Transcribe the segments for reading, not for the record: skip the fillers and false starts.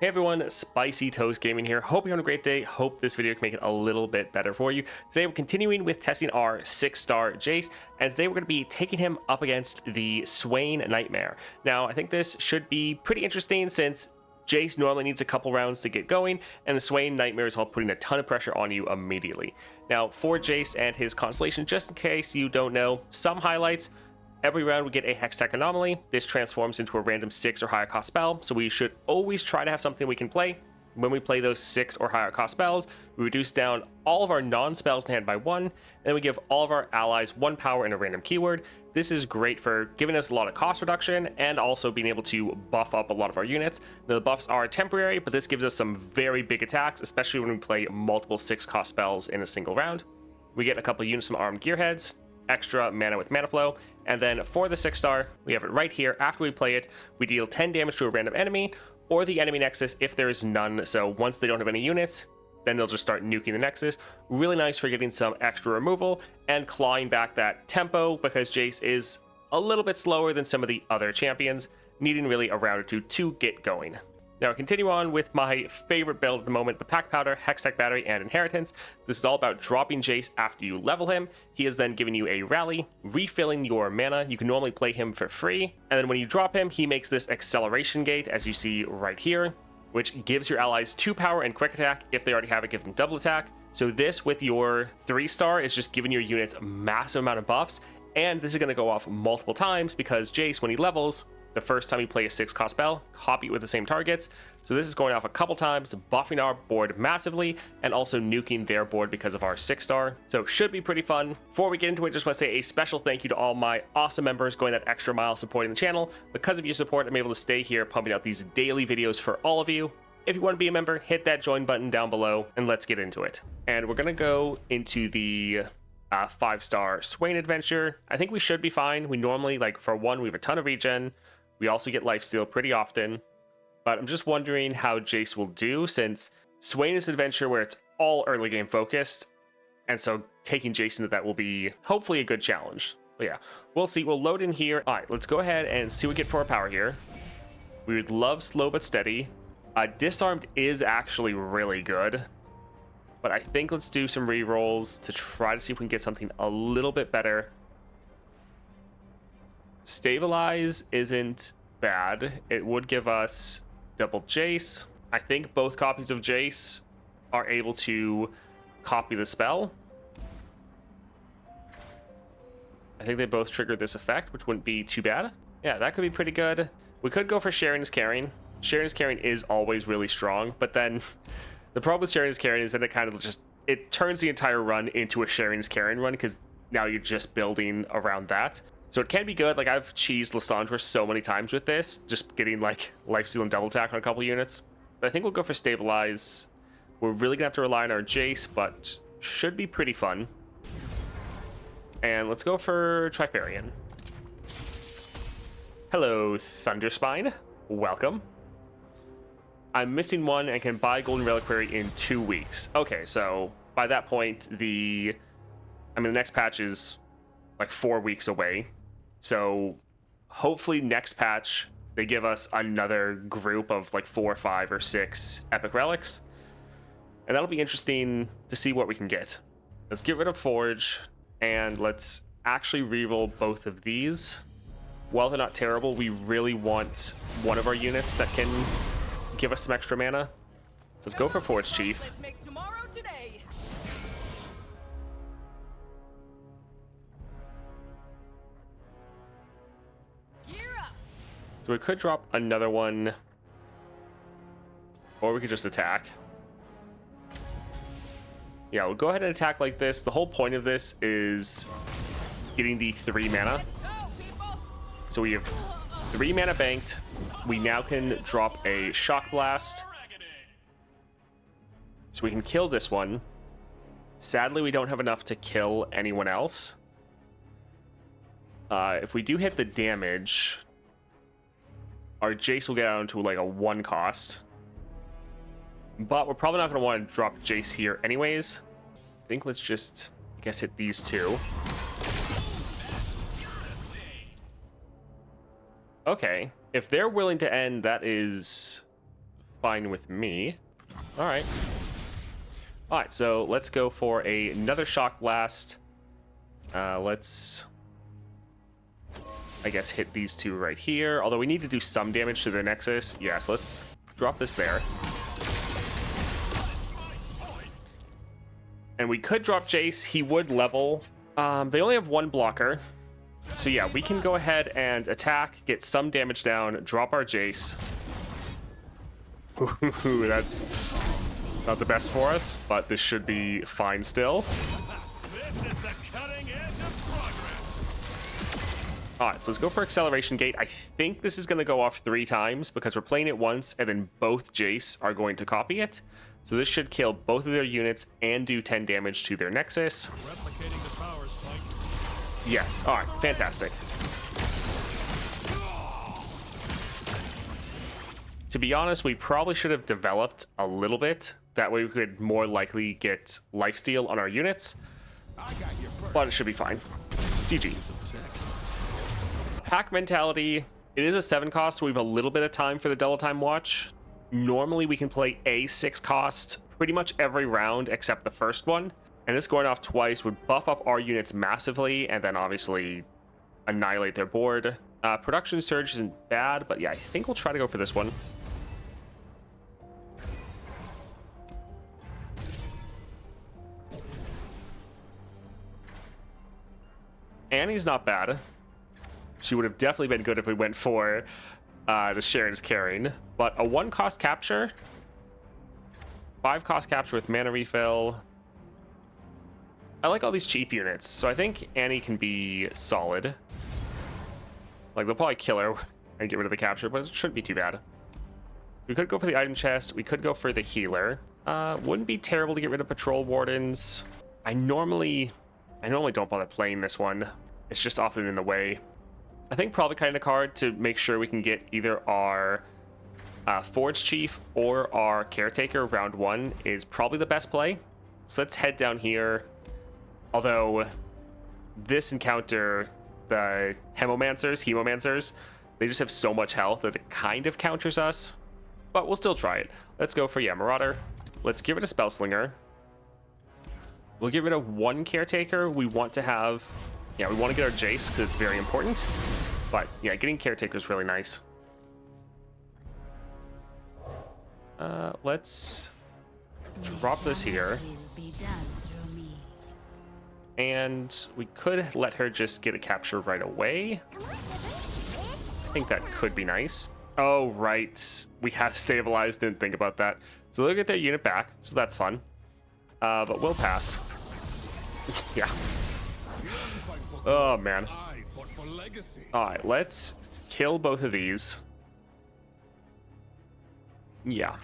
Hey everyone, Spicy Toast Gaming here. Hope you're having a great day. Hope this video can make it a little bit better for you. Today we're continuing with testing our 6-star Jayce, and today we're going to be taking him up against the Swain Nightmare. Now, I think this should be pretty interesting since Jayce normally needs a couple rounds to get going, and the Swain Nightmare is all putting a ton of pressure on you immediately. Now, for Jayce and his constellation, just in case you don't know, some highlights. Every round we get a Hextech anomaly. This transforms into a random 6 or higher cost spell, so we should always try to have something we can play. When we play those 6 or higher cost spells, we reduce down all of our non-spells in hand by 1, and then we give all of our allies 1 power and a random keyword. This is great for giving us a lot of cost reduction and also being able to buff up a lot of our units. The buffs are temporary, but this gives us some very big attacks, especially when we play multiple 6 cost spells in a single round. We get a couple units from armed gearheads, extra mana with mana flow, and then for the 6-star we have it right here. After we play it, we deal 10 damage to a random enemy or the enemy nexus if there is none. So once they don't have any units, then they'll just start nuking the nexus. Really nice for getting some extra removal and clawing back that tempo, because Jayce is a little bit slower than some of the other champions, needing really a round or two to get going. Now, continue on with my favorite build at the moment, the Pack Powder, Hextech Battery, and Inheritance. This is all about dropping Jayce after you level him. He is then giving you a rally, refilling your mana. You can normally play him for free, and then when you drop him, he makes this acceleration gate, as you see right here, which gives your allies 2 power and quick attack. If they already have it, give them double attack. So this, with your 3-star, is just giving your units a massive amount of buffs, and this is going to go off multiple times because Jayce, when he levels, the first time you play a 6-cost spell, copy it with the same targets. So this is going off a couple times, buffing our board massively, and also nuking their board because of our 6-star. So should be pretty fun. Before we get into it, just want to say a special thank you to all my awesome members going that extra mile supporting the channel. Because of your support, I'm able to stay here pumping out these daily videos for all of you. If you want to be a member, hit that join button down below, and let's get into it. And we're going to go into the 5-star Swain adventure. I think we should be fine. We normally, like, for one, we have a ton of regen. We also get lifesteal pretty often, but I'm just wondering how Jayce will do, since Swain is an adventure where it's all early game focused, and so taking Jayce into that will be hopefully a good challenge. But yeah, we'll see. We'll load in here. All right, let's go ahead and see what we get for our power here. We would love slow but steady. Disarmed is actually really good, but I think let's do some rerolls to try to see if we can get something a little bit better. Stabilize isn't bad. It would give us double Jayce. I think both copies of Jayce are able to copy the spell. I think they both trigger this effect, which wouldn't be too bad. Yeah, that could be pretty good. We could go for sharing is caring. Sharing is caring is always really strong, but then the problem with sharing is caring is that it kind of just, it turns the entire run into a sharing is caring run, because now you're just building around that. So it can be good. Like, I've cheesed Lysandra so many times with this, just getting like lifesteal and double attack on a couple units. But I think we'll go for stabilize. We're really gonna have to rely on our Jayce, but should be pretty fun. And let's go for Trifarian. Hello, Thunderspine. Welcome. I'm missing one and can buy Golden Reliquary in 2 weeks. Okay, so by that point, the next patch is like 4 weeks away. So hopefully next patch they give us another group of like 4, 5, or 6 epic relics, and that'll be interesting to see what we can get. Let's get rid of Forge, and let's actually reroll both of these. While they're not terrible, we really want one of our units that can give us some extra mana. So let's go for Forge Chief. Let's make tomorrow today. So we could drop another one, or we could just attack. Yeah, we'll go ahead and attack like this. The whole point of this is getting the 3 mana. So we have 3 mana banked. We now can drop a Shock Blast, so we can kill this one. Sadly, we don't have enough to kill anyone else. If we do hit the damage, our Jayce will get down to like a 1 cost. But we're probably not going to want to drop Jayce here anyways. I think let's just, I guess, hit these 2. Okay. If they're willing to end, that is fine with me. All right. All right, so let's go for another shock blast. Let's, I guess, hit these two right here. Although we need to do some damage to their nexus. Yes, let's drop this there. And we could drop Jayce. He would level. They only have one blocker. So yeah, we can go ahead and attack, get some damage down, drop our Jayce. Ooh, that's not the best for us, but this should be fine still. This is the cutting edge of progress. All right, so let's go for acceleration gate. I think this is going to go off 3 times because we're playing it once and then both Jayce are going to copy it. So this should kill both of their units and do 10 damage to their nexus. Replicating the power spike. Yes, all right, fantastic. To be honest, we probably should have developed a little bit. That way we could more likely get lifesteal on our units. But it should be fine. GG. Pack mentality. It is a 7 cost, so we have a little bit of time for the double time watch. Normally we can play a 6 cost pretty much every round except the first one. And this going off twice would buff up our units massively and then obviously annihilate their board. Production surge isn't bad, but yeah, I think we'll try to go for this one. Annie's not bad. She would have definitely been good if we went for the Sharon's carrying. But a 1 cost capture, 5 cost capture with mana refill. I like all these cheap units, so I think Annie can be solid. Like, they'll probably kill her and get rid of the capture, but it shouldn't be too bad. We could go for the item chest. We could go for the healer. Wouldn't be terrible to get rid of patrol wardens. I normally don't bother playing this one. It's just often in the way. I think probably kind of card to make sure we can get either our Forge Chief or our Caretaker round 1 is probably the best play. So let's head down here. Although this encounter, the Hemomancers, they just have so much health that it kind of counters us. But we'll still try it. Let's go for, yeah, Marauder. Let's give it a Spellslinger. We'll get rid of 1 Caretaker. We want to have, yeah, we want to get our Jayce because it's very important. But yeah, getting Caretaker is really nice. Let's drop this here. And we could let her just get a capture right away. I think that could be nice. Oh, right. We have stabilized, didn't think about that. So they'll get their unit back, so that's fun. But we'll pass. Yeah. Oh, man. All right, let's kill both of these. Yeah.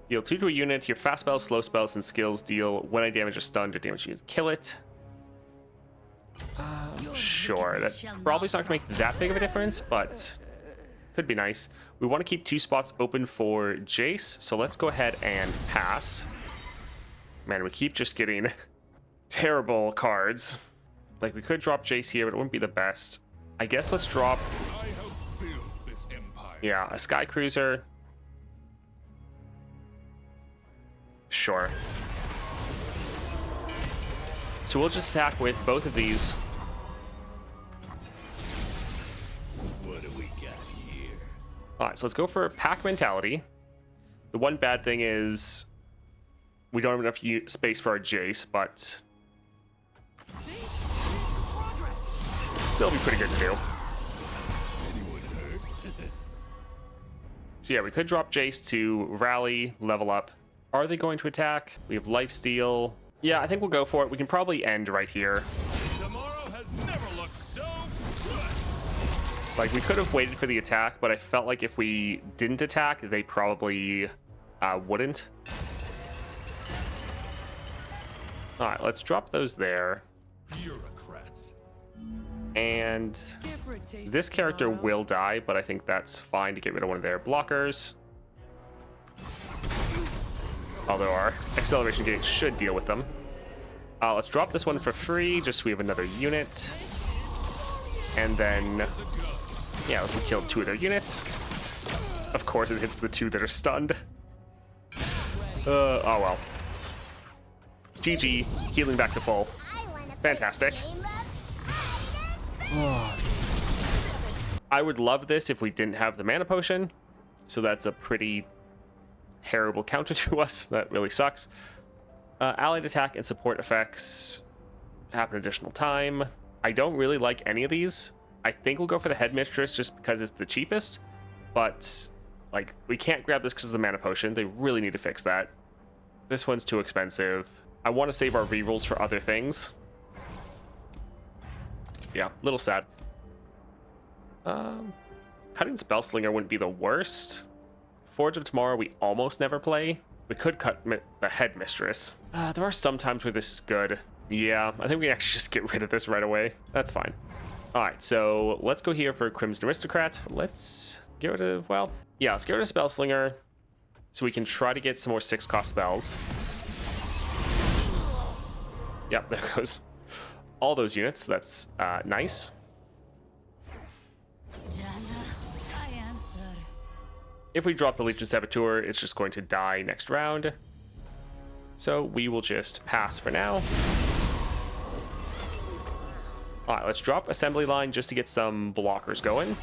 Deal 2 to a unit. Your fast spells, slow spells, and skills deal when I damage a stunned or damage unit. Kill it. Sure. That probably is not going to make that big of a difference, but could be nice. We want to keep 2 spots open for Jayce, so let's go ahead and pass. Man, we keep just getting terrible cards. Like, we could drop Jayce here, but it wouldn't be the best. I guess let's drop... yeah, a Sky Cruiser. Sure. So we'll just attack with both of these. What do we got here? Alright, so let's go for pack mentality. The one bad thing is we don't have enough space for our Jayce, but still be pretty good to do. So yeah, we could drop Jayce to rally, level up. Are they going to attack? We have lifesteal. Yeah, I think we'll go for it. We can probably end right here. Tomorrow has never looked so good. Like, we could have waited for the attack, but I felt like if we didn't attack, they probably wouldn't. All right, let's drop those there. Bureaucrats. And this character will die, but I think that's fine to get rid of one of their blockers. Although our acceleration gate should deal with them. Let's drop this one for free, just so we have another unit. And then, yeah, let's kill 2 of their units. Of course, it hits the 2 that are stunned. Oh well. GG, healing back to full. Fantastic. I would love this if we didn't have the mana potion. So that's a pretty terrible counter to us. That really sucks. Allied attack and support effects happen additional time. I don't really like any of these. I think we'll go for the Headmistress just because it's the cheapest. But, like, we can't grab this because of the mana potion. They really need to fix that. This one's too expensive. I want to save our rerolls for other things. Yeah, a little sad. Cutting Spellslinger wouldn't be the worst. Forge of Tomorrow we almost never play. We could cut the Headmistress. There are some times where this is good. Yeah, I think we actually just get rid of this right away. That's fine. Alright, so let's go here for Crimson Aristocrat. Let's get rid of, well, yeah, let's get rid of Spellslinger so we can try to get some more 6-cost spells. Yep, there goes all those units. That's nice. If we drop the Legion Saboteur, it's just going to die next round. So we will just pass for now. All right, let's drop Assembly Line just to get some blockers going.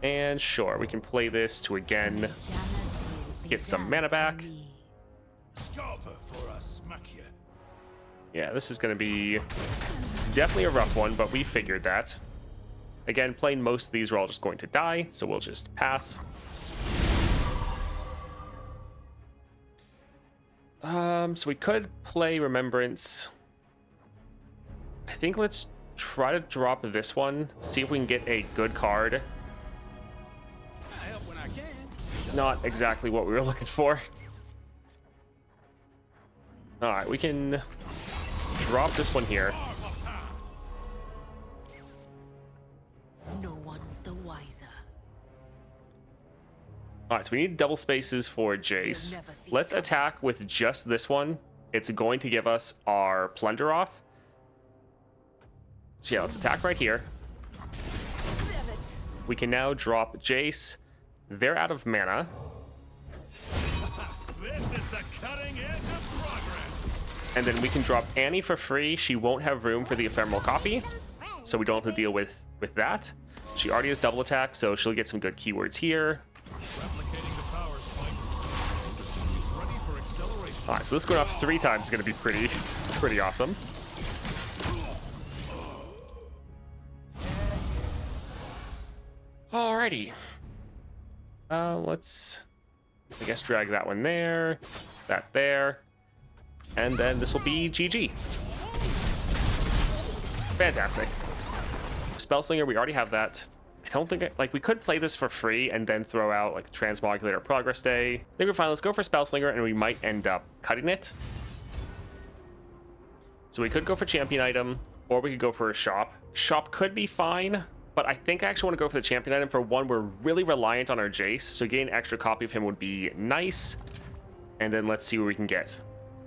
And sure, we can play this to again get some mana back. Yeah, this is going to be definitely a rough one, but we figured that. Again, playing most of these are all just going to die, so we'll just pass. So we could play Remembrance. I think let's try to drop this one, see if we can get a good card. Not exactly what we were looking for. All right, we can drop this one here. No one's the wiser. All right, so we need double spaces for Jayce. Let's attack with just this one. It's going to give us our Plunder off. So yeah, let's attack right here. We can now drop Jayce. They're out of mana. This is the cutting edge of progress. And then we can drop Annie for free. She won't have room for the ephemeral copy, so we don't have to deal with that. She already has double attack, so she'll get some good keywords here. Replicating the power spike. Ready for acceleration. All right, so this going off 3 times is going to be pretty awesome. Alrighty. Let's, I guess, drag that one there, that there, and then this will be GG. Fantastic. Spellslinger, we already have that. I don't think, like, we could play this for free and then throw out, like, Transmogulator or Progress Day. I think we're fine. Let's go for Spellslinger, and we might end up cutting it. So we could go for Champion Item, or we could go for a Shop. Shop could be fine, but I think I actually want to go for the Champion Item. For one, we're really reliant on our Jayce, so getting an extra copy of him would be nice. And then let's see what we can get.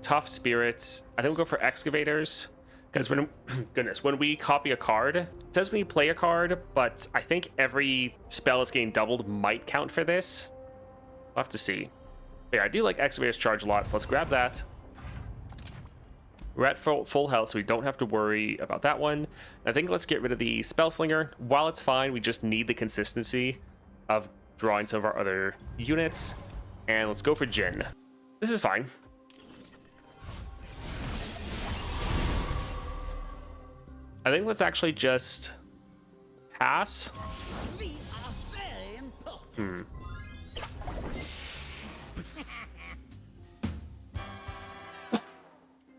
Tough Spirits. I think we'll go for Excavators. Because when we copy a card, it says when you play a card, but I think every spell that's getting doubled might count for this. We'll have to see. But yeah, I do like Excavators charge a lot, so let's grab that. We're at full health, so we don't have to worry about that one. I think let's get rid of the Spellslinger. While it's fine, we just need the consistency of drawing some of our other units. And let's go for Jin. This is fine. I think let's actually just pass.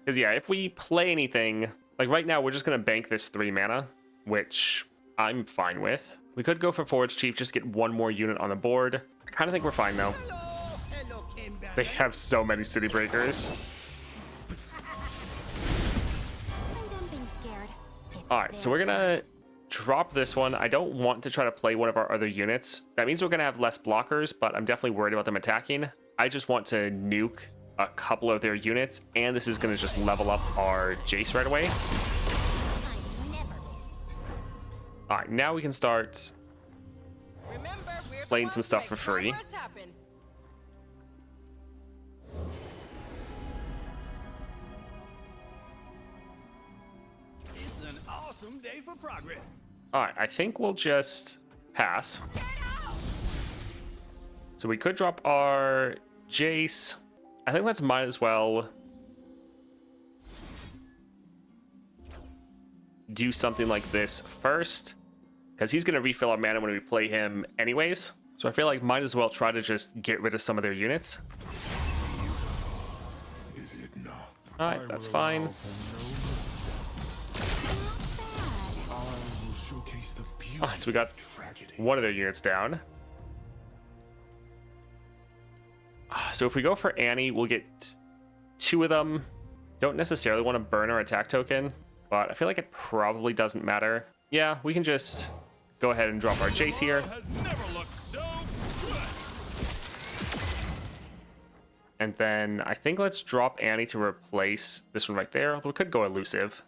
Because yeah, if we play anything, like right now, we're just going to bank this 3 mana, which I'm fine with. We could go for Forge Chief, just get 1 more unit on the board. I kind of think we're fine though. They have so many City Breakers. Alright, so we're going to drop this one. I don't want to try to play one of our other units. That means we're going to have less blockers, but I'm definitely worried about them attacking. I just want to nuke a couple of their units, and this is going to just level up our Jayce right away. All right, now we can start playing some stuff for free. It's an awesome day for progress. All right, I think we'll just pass. So we could drop our Jayce. I think let's might as well do something like this first, because he's going to refill our mana when we play him anyways. So I feel like might as well try to just get rid of some of their units. All right, that's fine. All right, so we got one of their units down. So if we go for Annie, we'll get 2 of them. Don't necessarily want to burn our attack token, but I feel like it probably doesn't matter. Yeah, we can just go ahead and drop our Jayce here. And then I think let's drop Annie to replace this one right there. Although we could go elusive.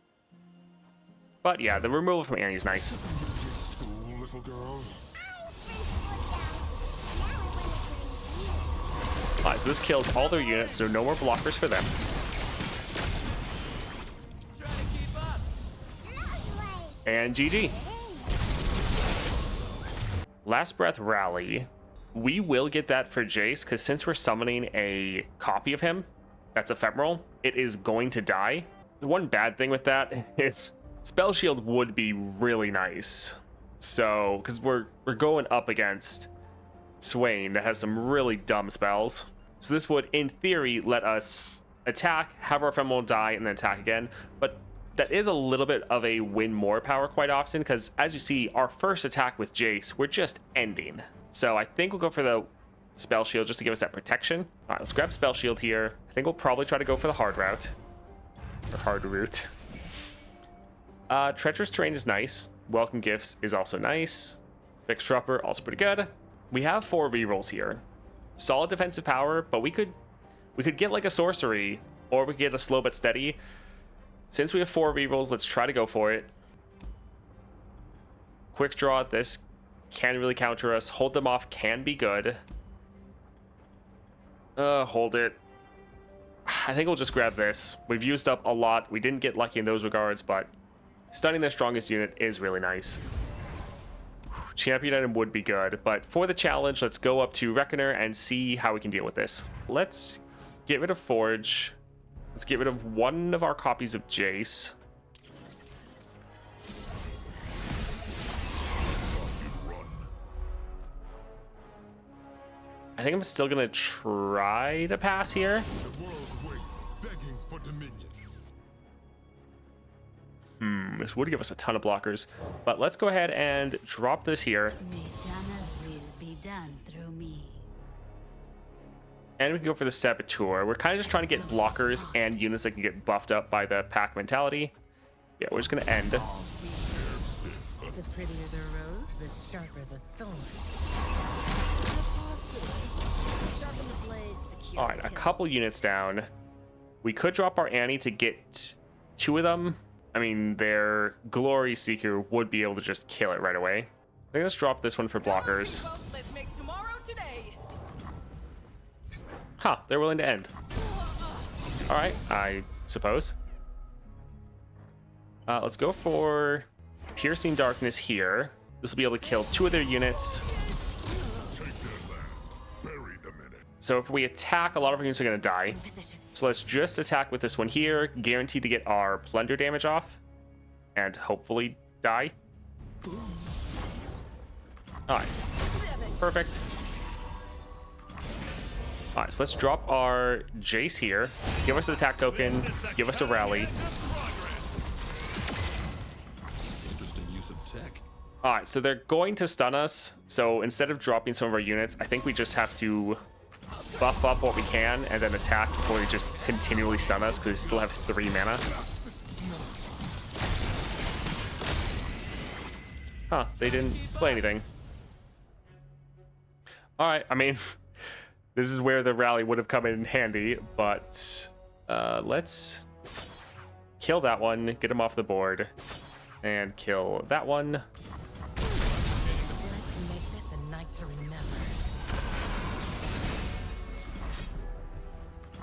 But yeah, the removal from Annie is nice. Alright, so this kills all their units, so no more blockers for them. And GG. Last Breath Rally. We will get that for Jayce, because since we're summoning a copy of him that's ephemeral, it is going to die. The one bad thing with that is Spell Shield would be really nice. So, because we're going up against Swain that has some really dumb spells. So this would, in theory, let us attack, have our ephemeral die, and then attack again. But that is a little bit of a win more power quite often, because as you see, our first attack with Jayce, we're just ending. So I think we'll go for the Spell Shield just to give us that protection. All right, let's grab Spell Shield here. I think we'll probably try to go for the hard route. Or hard route. Treacherous Terrain is nice. Welcome Gifts is also nice. Fixed Trupper, also pretty good. We have 4 rerolls here. Solid defensive power, but we could get like a sorcery, or we could get a slow but steady. Since we have 4 rerolls, let's try to go for it. Quick draw, this can really counter us. Hold them off can be good. Hold it. I think we'll just grab this. We've used up a lot. We didn't get lucky in those regards, but stunning their strongest unit is really nice. Champion item would be good, but for the challenge, let's go up to Reckoner and see how we can deal with this. Let's get rid of Forge. Let's get rid of one of our copies of Jayce. I think I'm still gonna try to pass here. The world waits, begging for dominion. This would give us a ton of blockers, but let's go ahead and drop this here. Mejanas will be done through me. And we can go for the Saboteur. We're kind of just trying to get blockers and units that can get buffed up by the pack mentality. Yeah, we're just gonna end. The prettier the rose, the sharper the thorn. Sharpen the blade, secure All right, the a kill. couple units down. We could drop our Annie to get 2 of them. I mean, their Glory Seeker would be able to just kill it right away. I think let's drop this one for blockers. Let's make tomorrow today. Huh, they're willing to end. All right, I suppose. Let's go for Piercing Darkness here. This will be able to kill 2 of their units. Take their land, bury them in it. So if we attack, a lot of our units are going to die. Position. So let's just attack with this one here, guaranteed to get our plunder damage off, and hopefully die. Alright, perfect. Alright, so let's drop our Jayce here, give us an attack token, give us a rally. Interesting use of tech. Alright, so they're going to stun us, so instead of dropping some of our units, I think we just have to buff up what we can and then attack before they just continually stun us, because they still have 3 mana. Huh, they didn't play anything. Alright, I mean, This is where the rally would have come in handy, but let's kill that one, get him off the board, and kill that one. Let's make this a night to remember.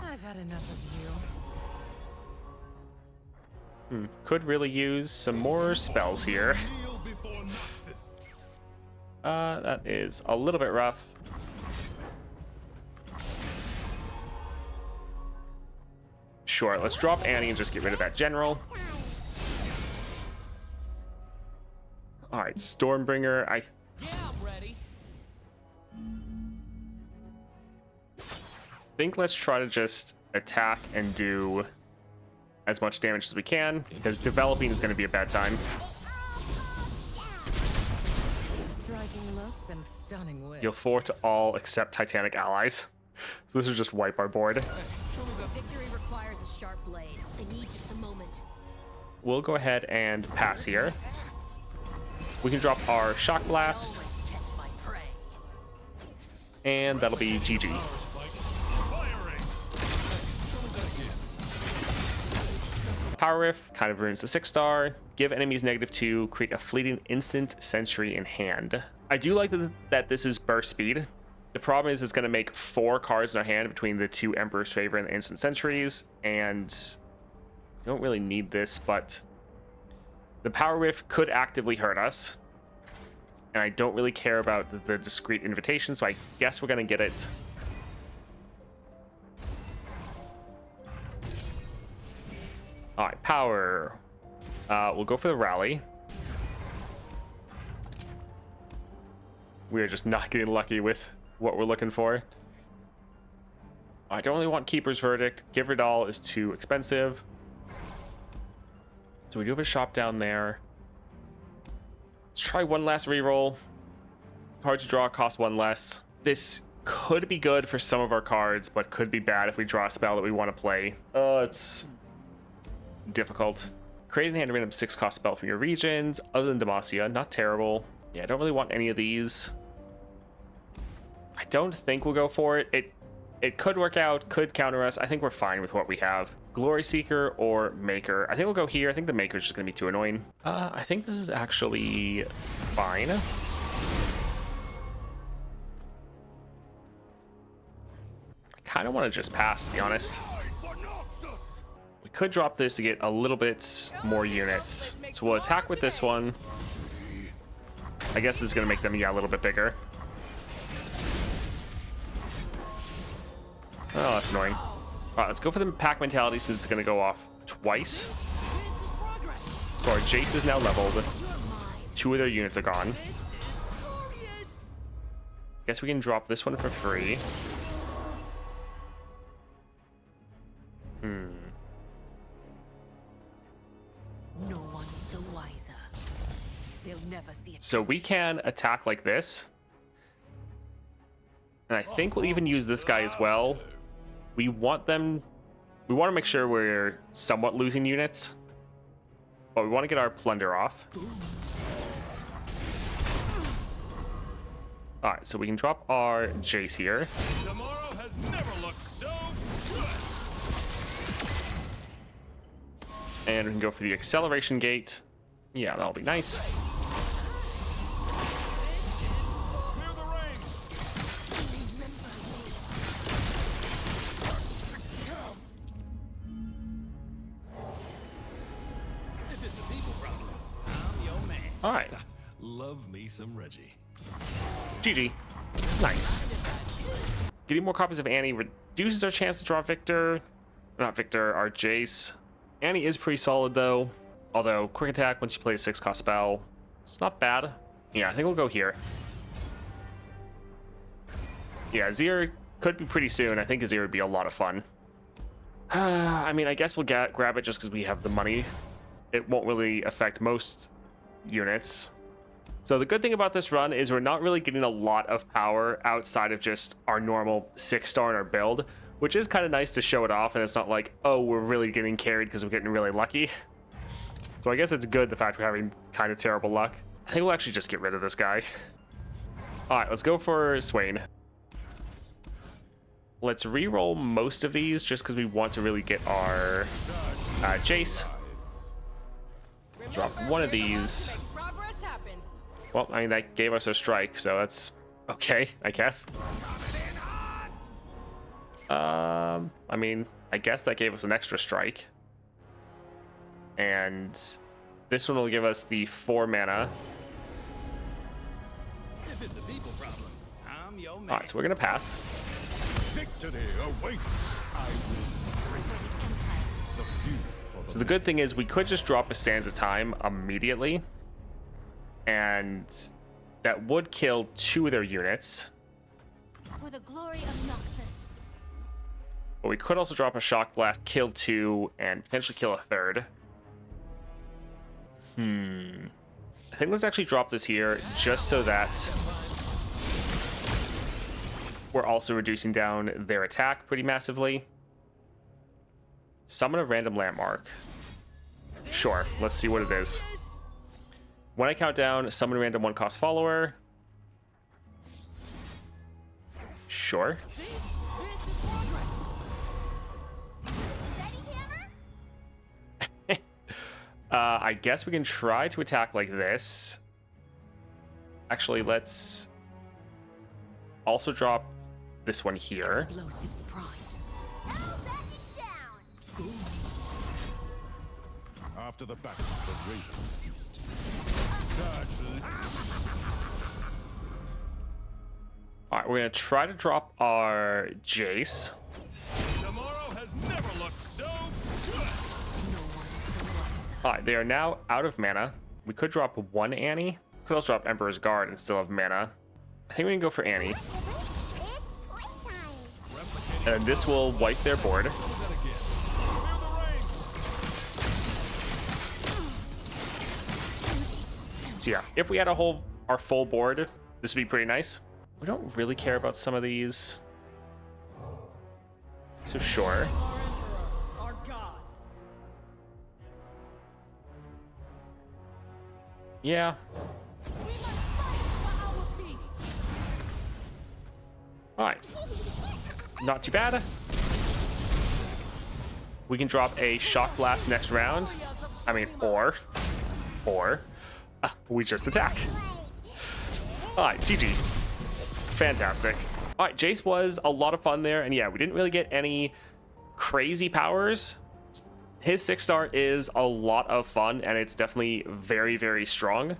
I've had enough of you. Could really use some more spells here. That is a little bit rough. Sure, let's drop Annie and just get rid of that general. Alright, Stormbringer. I Yeah, I'm ready. think let's try to just attack and do as much damage as we can, because developing is going to be a bad time. Striking looks and stunning wit. You'll fort all except Titanic allies. So this will just wipe our board. Victory requires a sharp blade. I need just a moment. We'll go ahead and pass here. We can drop our Shock Blast, Always catch my prey. and that'll be GG. Firing. Power Riff kind of ruins the 6-star. Give enemies -2, create a fleeting instant sentry in hand. I do like that this is burst speed. The problem is it's going to make 4 cards in our hand between the 2 Emperor's Favor and the instant sentries, and I don't really need this, but the Power Riff could actively hurt us, and I don't really care about the discrete invitation, so I guess we're going to get it. All right, power. We'll go for the rally. We are just not getting lucky with what we're looking for. I don't really want Keeper's Verdict. Give It All is too expensive. So we do have a shop down there. Let's try one last reroll. Card to draw costs 1 less. This could be good for some of our cards, but could be bad if we draw a spell that we want to play. Oh, it's difficult. Create and hand a random 6-cost spell from your regions, other than Demacia. Not terrible. Yeah, I don't really want any of these. I don't think we'll go for it. It could work out, could counter us. I think we're fine with what we have. Glory Seeker or Maker. I think we'll go here. I think the Maker's just going to be too annoying. I think this is actually fine. I kind of want to just pass, to be honest. We could drop this to get a little bit more units. So we'll attack with this one. I guess this is going to make them, yeah, a little bit bigger. Oh, that's annoying. All right, let's go for the pack mentality since it's going to go off twice. So our Jayce is now leveled. 2 of their units are gone. Guess we can drop this one for free. No one's the wiser. They'll never see it. So we can attack like this. And I think we'll even use this guy as well. We want to make sure we're somewhat losing units. But we want to get our plunder off. Alright, so we can drop our Jayce here. Tomorrow has never looked so good. And we can go for the acceleration gate. Yeah, that'll be nice. Clear the ring. This is the people problem. I'm your man. Alright, Love me some Reggie. GG. Nice. Getting more copies of Annie reduces our chance to draw Victor. Not Victor, our Jayce. Annie is pretty solid though. Although, quick attack once you play a 6-cost spell. It's not bad. Yeah, I think we'll go here. Yeah, Azir could be pretty soon. I think Azir would be a lot of fun. I mean, I guess we'll grab it just because we have the money. It won't really affect most units. So the good thing about this run is we're not really getting a lot of power outside of just our normal 6-star in our build, which is kind of nice to show it off, and it's not like, oh, we're really getting carried because we're getting really lucky. So I guess it's good the fact we're having kind of terrible luck. I think we'll actually just get rid of this guy. All right, let's go for Swain. let's re-roll most of these just because we want to really get our Jayce. Drop one of these. Progress happened. Well, I mean, that gave us a strike, so that's okay, I guess. I mean, I guess that gave us an extra strike. And this one will give us the 4 mana. If it's a people problem, I'm your man. Alright, so we're gonna pass. Victory awaits. I will bring the view for So the good thing is we could just drop a Sands of Time immediately. And that would kill 2 of their units. For the glory of Noxus. But we could also drop a Shock Blast, kill 2, and potentially kill a 3rd. I think let's actually drop this here just so that we're also reducing down their attack pretty massively. Summon a random landmark. Sure, let's see what it is. When I count down, summon a random 1-cost follower. Sure. I guess we can try to attack like this. Actually, let's also drop this one here. Explosives prime. after the battle. The ravens feast. All right, we're gonna try to drop our Jayce. Tomorrow has never looked so good. All right, they are now out of mana. We could drop one Annie. Could also drop Emperor's Guard and still have mana. I think we can go for Annie. And this will wipe their board. So yeah, if we had our full board, this would be pretty nice. We don't really care about some of these. So sure. Our God. Yeah. Alright. Not too bad. We can drop a Shock Blast next round. I mean, or we just attack. Alright, GG. Fantastic. Alright, Jayce was a lot of fun there, and yeah, we didn't really get any crazy powers. His 6-star is a lot of fun, and it's definitely very, very strong.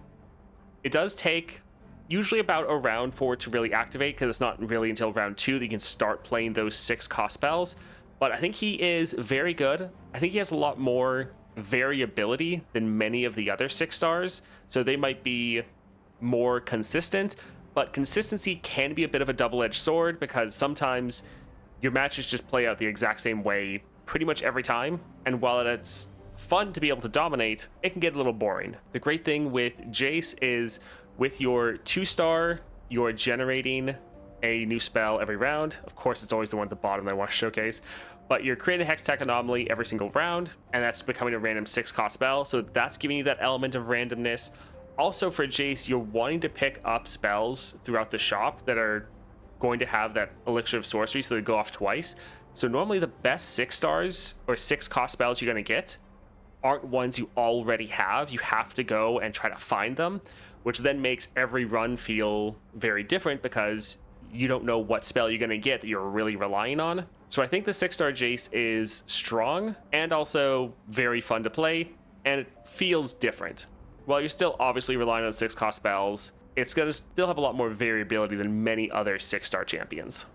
It does take usually about a round for it to really activate, because it's not really until round 2 that you can start playing those 6-cost spells. But I think he is very good. I think he has a lot more variability than many of the other 6-stars, so they might be more consistent. But consistency can be a bit of a double-edged sword, because sometimes your matches just play out the exact same way pretty much every time. And while it's fun to be able to dominate, it can get a little boring. The great thing with Jayce is with your 2-star, you're generating a new spell every round. Of course, it's always the one at the bottom that I want to showcase. But you're creating a Hextech anomaly every single round, and that's becoming a random 6-cost spell. So that's giving you that element of randomness. Also for Jayce, you're wanting to pick up spells throughout the shop that are going to have that Elixir of Sorcery, so they go off twice. So normally the best 6-stars or 6-cost spells you're going to get aren't ones you already have. You have to go and try to find them, which then makes every run feel very different because you don't know what spell you're going to get that you're really relying on. So I think the 6-star Jayce is strong and also very fun to play, and it feels different. While you're still obviously relying on 6-cost spells, it's going to still have a lot more variability than many other 6-star champions.